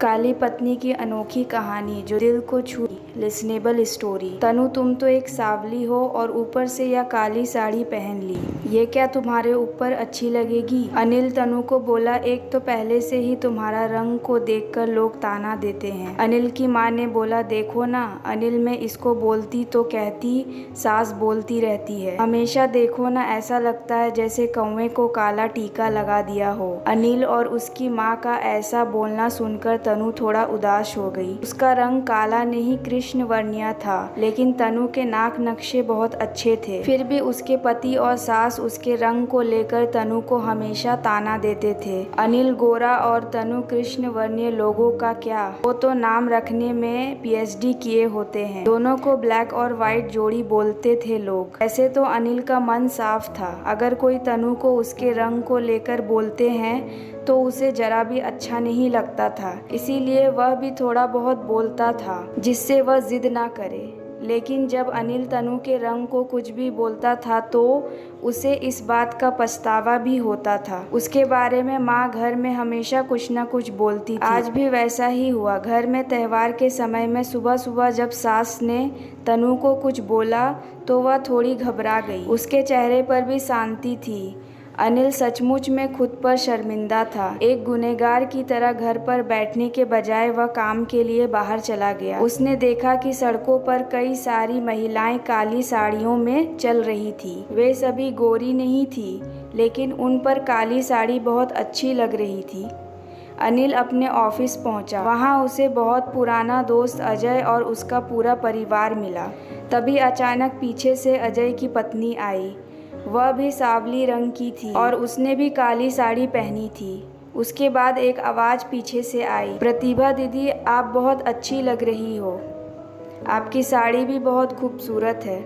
काली पत्नी की अनोखी कहानी जो दिल को छू। Listenable story. तनु, तुम तो एक सावली हो और ऊपर से यह काली साड़ी पहन ली, ये क्या तुम्हारे ऊपर अच्छी लगेगी? अनिल तनु को बोला, एक तो पहले से ही तुम्हारा रंग को देखकर लोग ताना देते हैं। अनिल की माँ ने बोला, देखो ना अनिल, मैं इसको बोलती तो कहती सास बोलती रहती है, हमेशा देखो ना ऐसा लगता है जैसे कौवे को काला टीका लगा दिया हो। अनिल और उसकी माँ का ऐसा बोलना सुनकर तनु थोड़ा उदास हो गई। उसका रंग काला नहीं कृष्ण वर्णीय था, लेकिन तनु के नाक नक्शे बहुत अच्छे थे। फिर भी उसके पति और सास उसके रंग को लेकर तनु को हमेशा ताना देते थे। अनिल गोरा और तनु कृष्ण वर्णीय लोगों का क्या, वो तो नाम रखने में PhD किए होते हैं। दोनों को ब्लैक और व्हाइट जोड़ी बोलते थे लोग। ऐसे तो अनिल का मन साफ था, अगर कोई तनु को उसके रंग को लेकर बोलते हैं तो उसे जरा भी अच्छा नहीं लगता था, इसीलिए वह भी थोड़ा बहुत बोलता था जिससे वह जिद ना करे। लेकिन जब अनिल तनु के रंग को कुछ भी बोलता था तो उसे इस बात का पछतावा भी होता था। उसके बारे में माँ घर में हमेशा कुछ न कुछ बोलती थी। आज भी वैसा ही हुआ। घर में त्योहार के समय में सुबह सुबह जब सास ने तनु को कुछ बोला तो वह थोड़ी घबरा गई। उसके चेहरे पर भी शांति थी। अनिल सचमुच में खुद पर शर्मिंदा था। एक गुनहगार की तरह घर पर बैठने के बजाय वह काम के लिए बाहर चला गया। उसने देखा कि सड़कों पर कई सारी महिलाएं काली साड़ियों में चल रही थी। वे सभी गोरी नहीं थी, लेकिन उन पर काली साड़ी बहुत अच्छी लग रही थी। अनिल अपने ऑफिस पहुंचा। वहां उसे बहुत पुराना दोस्त अजय और उसका पूरा परिवार मिला। तभी अचानक पीछे से अजय की पत्नी आई। वह भी सावली रंग की थी और उसने भी काली साड़ी पहनी थी। उसके बाद एक आवाज़ पीछे से आई, प्रतिभा दीदी, आप बहुत अच्छी लग रही हो, आपकी साड़ी भी बहुत खूबसूरत है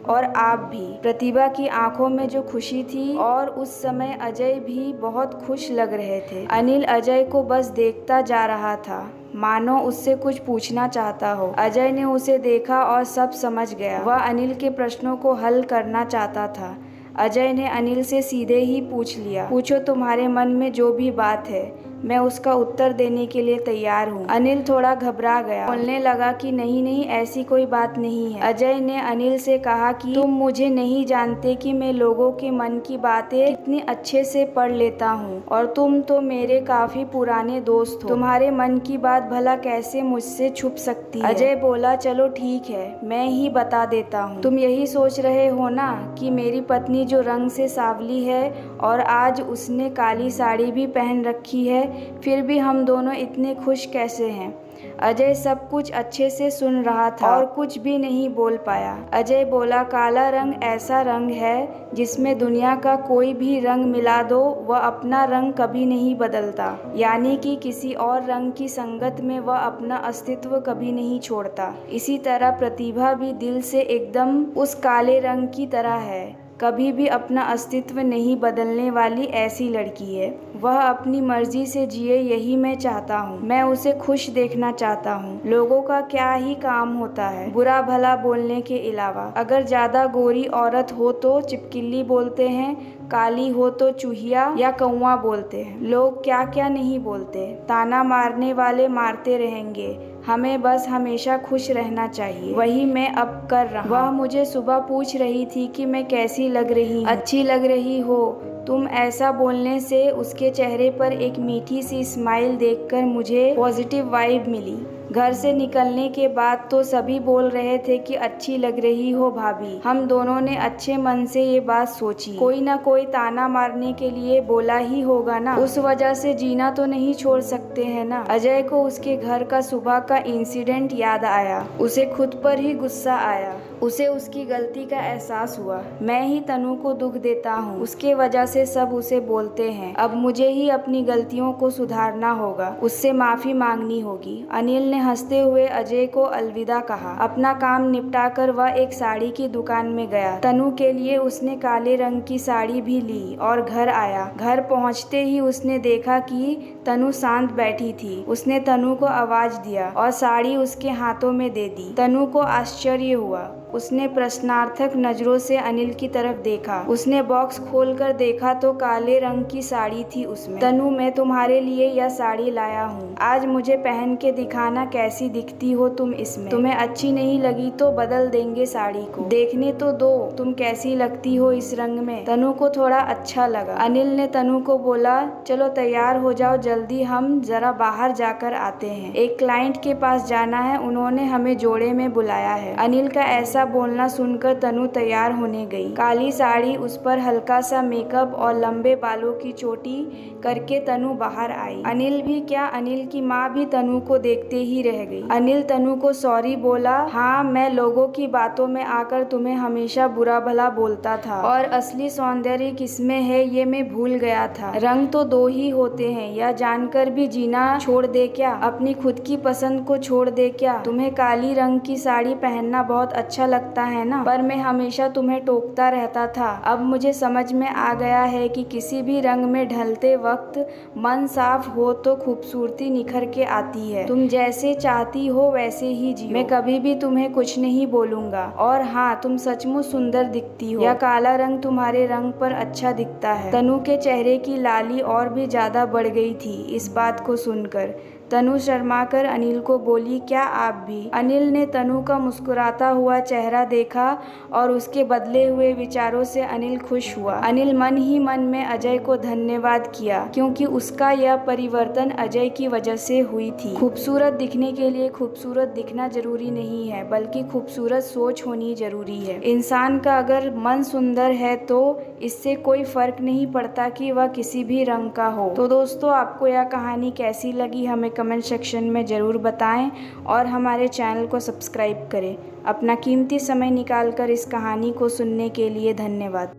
और आप भी। प्रतिभा की आंखों में जो खुशी थी, और उस समय अजय भी बहुत खुश लग रहे थे। अनिल अजय को बस देखता जा रहा था, मानो उससे कुछ पूछना चाहता हो। अजय ने उसे देखा और सब समझ गया। वह अनिल के प्रश्नों को हल करना चाहता था। अजय ने अनिल से सीधे ही पूछ लिया, पूछो तुम्हारे मन में जो भी बात है, मैं उसका उत्तर देने के लिए तैयार हूँ। अनिल थोड़ा घबरा गया, बोलने लगा कि नहीं नहीं, ऐसी कोई बात नहीं है। अजय ने अनिल से कहा कि तुम मुझे नहीं जानते कि मैं लोगों के मन की बातें कितनी अच्छे से पढ़ लेता हूँ, और तुम तो मेरे काफी पुराने दोस्त हो, तुम्हारे मन की बात भला कैसे मुझसे छुप सकती है? अजय बोला, चलो ठीक है, मैं ही बता देता हूँ। तुम यही सोच रहे हो ना कि मेरी पत्नी जो रंग से सावली है और आज उसने काली साड़ी भी पहन रखी है, फिर भी हम दोनों इतने खुश कैसे हैं? अजय सब कुछ अच्छे से सुन रहा था और कुछ भी नहीं बोल पाया। अजय बोला, काला रंग ऐसा रंग है जिसमें दुनिया का कोई भी रंग मिला दो, वह अपना रंग कभी नहीं बदलता, यानी कि किसी और रंग की संगत में वह अपना अस्तित्व कभी नहीं छोड़ता। इसी तरह प्रतिभा भी दिल से एकदम उस काले रंग की तरह है, कभी भी अपना अस्तित्व नहीं बदलने वाली ऐसी लड़की है। वह अपनी मर्जी से जिए, यही मैं चाहता हूँ। मैं उसे खुश देखना चाहता हूँ। लोगों का क्या ही काम होता है बुरा भला बोलने के अलावा। अगर ज्यादा गोरी औरत हो तो चिपकिली बोलते हैं, काली हो तो चूहिया या कौवा बोलते हैं। लोग क्या क्या नहीं बोलते। ताना मारने वाले मारते रहेंगे, हमें बस हमेशा खुश रहना चाहिए। वही मैं अब कर रहा हूँ। वह मुझे सुबह पूछ रही थी कि मैं कैसी लग रही हूँ। अच्छी लग रही हो तुम। ऐसा बोलने से उसके चेहरे पर एक मीठी सी स्माइल देखकर मुझे पॉजिटिव वाइब मिली। घर से निकलने के बाद तो सभी बोल रहे थे कि अच्छी लग रही हो भाभी। हम दोनों ने अच्छे मन से ये बात सोची, कोई ना कोई ताना मारने के लिए बोला ही होगा ना, उस वजह से जीना तो नहीं छोड़ सकते हैं ना। अजय को उसके घर का सुबह का इंसिडेंट याद आया। उसे खुद पर ही गुस्सा आया। उसे उसकी गलती का एहसास हुआ। मैं ही तनु को दुख देता हूँ, उसके वजह से सब उसे बोलते हैं। अब मुझे ही अपनी गलतियों को सुधारना होगा, उससे माफी मांगनी होगी। अनिल ने हंसते हुए अजय को अलविदा कहा। अपना काम निपटाकर वह एक साड़ी की दुकान में गया। तनु के लिए उसने काले रंग की साड़ी भी ली और घर आया। घर पहुंचते ही उसने देखा कि तनु शांत बैठी थी। उसने तनु को आवाज दिया और साड़ी उसके हाथों में दे दी। तनु को आश्चर्य हुआ। उसने प्रश्नार्थक नजरों से अनिल की तरफ देखा। उसने बॉक्स खोलकर देखा तो काले रंग की साड़ी थी उसमें। तनु, मैं तुम्हारे लिए यह साड़ी लाया हूँ। आज मुझे पहन के दिखाना कैसी दिखती हो तुम इसमें। तुम्हें अच्छी नहीं लगी तो बदल देंगे साड़ी को। देखने तो दो तुम कैसी लगती हो इस रंग में। तनु को थोड़ा अच्छा लगा। अनिल ने तनु को बोला, चलो तैयार हो जाओ, जल्दी हम जरा बाहर जाकर आते हैं। एक क्लाइंट के पास जाना है, उन्होंने हमें जोड़े में बुलाया है। अनिल का ऐसा बोलना सुनकर तनु तैयार होने गई। काली साड़ी, उस पर हल्का सा मेकअप और लंबे बालों की चोटी करके तनु बाहर आई। अनिल भी क्या, अनिल की माँ भी तनु को देखते ही रह गई। अनिल तनु को सॉरी बोला, हाँ मैं लोगों की बातों में आकर तुम्हें हमेशा बुरा भला बोलता था और असली सौंदर्य किसमें है ये मैं भूल गया था। रंग तो दो ही होते हैं, यह जानकर भी जीना छोड़ दे क्या? अपनी खुद की पसंद को छोड़ दे क्या? तुम्हें काली रंग की साड़ी पहनना बहुत अच्छा लगता है ना, पर मैं हमेशा तुम्हें टोकता रहता था। अब मुझे समझ में आ गया है कि किसी भी रंग में ढलते वक्त मन साफ हो तो खूबसूरती निखर के आती है। तुम जैसे चाहती हो वैसे ही जियो। मैं कभी भी तुम्हें कुछ नहीं बोलूंगा। और हाँ, तुम सचमुच सुंदर दिखती हो। यह काला रंग तुम्हारे रंग पर अच्छा दिखता है। तनु के चेहरे की लाली और भी ज्यादा बढ़ गई थी इस बात को सुनकर। तनु शर्माकर अनिल को बोली, क्या आप भी? अनिल ने तनु का मुस्कुराता हुआ चेहरा देखा और उसके बदले हुए विचारों से अनिल खुश हुआ। अनिल मन ही मन में अजय को धन्यवाद किया, क्योंकि उसका यह परिवर्तन अजय की वजह से हुई थी। खूबसूरत दिखने के लिए खूबसूरत दिखना जरूरी नहीं है, बल्कि खूबसूरत सोच होनी जरूरी है। इंसान का अगर मन सुंदर है तो इससे कोई फर्क नहीं पड़ता कि वह किसी भी रंग का हो। तो दोस्तों, आपको यह कहानी कैसी लगी हमें कमेंट सेक्शन में ज़रूर बताएं और हमारे चैनल को सब्सक्राइब करें। अपना कीमती समय निकालकर इस कहानी को सुनने के लिए धन्यवाद।